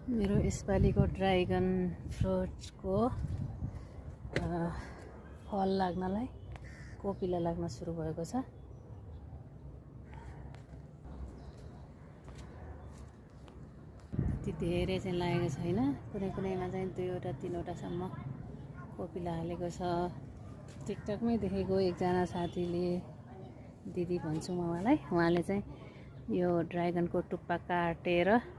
मेरो यसपालिको ड्राइगन फ्रुट्सको फल लाग्नलाई कोपिला लाग्न सुरु भएको छ। त्यति धेरै चाहिँ लागेको छैन, कुनै कुनैमा चाहिँ 2वटा 3वटासम्म कोपिला हालेको छ। टिकटकमै देखेको एकजना साथीले, दिदी भन्छु म उहाँले चाहिँ यो ड्राइगनको टुप्पा काटेर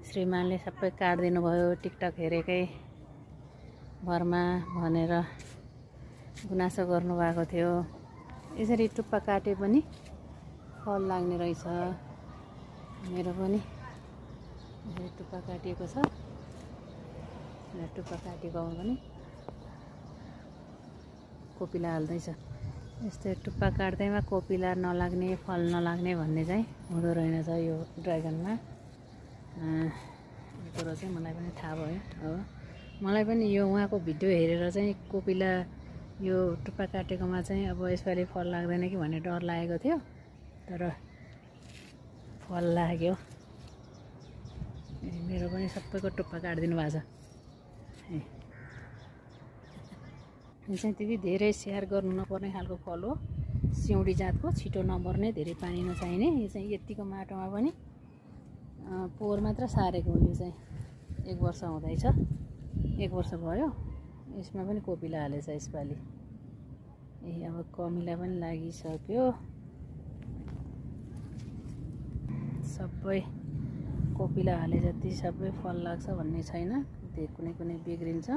श्रीमानले सबै काटिदिनु भयो टिकटक हेरेकै भरमा भनेर गुनासो गर्नुभएको थियो। यसरी टुप्पा काटे पनि फल लाग्ने रहेछ। मेरो पनि यसरी टुप्पा काटिएको छ। टुप्पा काटेकोमा पनि कोपिला हाल्दैछ। यस्तै टुप्पा काट्दैमा कोपिला नलाग्ने, फल नलाग्ने भन्ने चाहिँ हुँदो रहेनछ यो ड्राइगनमा। यो कुरो चाहिँ मलाई पनि थाहा भयो। अब मलाई पनि यो उहाँको भिडियो हेरेर चाहिँ कोपिला यो टुप्पा काटेकोमा चाहिँ अब यसपालि फल लाग्दैन कि भन्ने डर लागेको थियो, तर फल लाग्यो। मेरो पनि सबैको टुप्पा काटिदिनु भएको छ। यो चाहिँ त्यति धेरै स्याहार गर्नु नपर्ने खालको फल हो। सिउँडी जातको, छिटो नमर्ने, धेरै पानी नचाहिने। यो चाहिँ यतिको माटोमा पनि पोहोर मात्र सारेको हो। यो चाहिँ 1 वर्ष हुँदैछ, 1 वर्ष भयो। यसमा पनि कोपिला हालेछ यसपालि। अब कमिला पनि लागिसक्यो। सबै कोपिला हाले जति सबै फल लाग्छ भन्ने छैन, कुनै कुनै बिग्रिन्छ।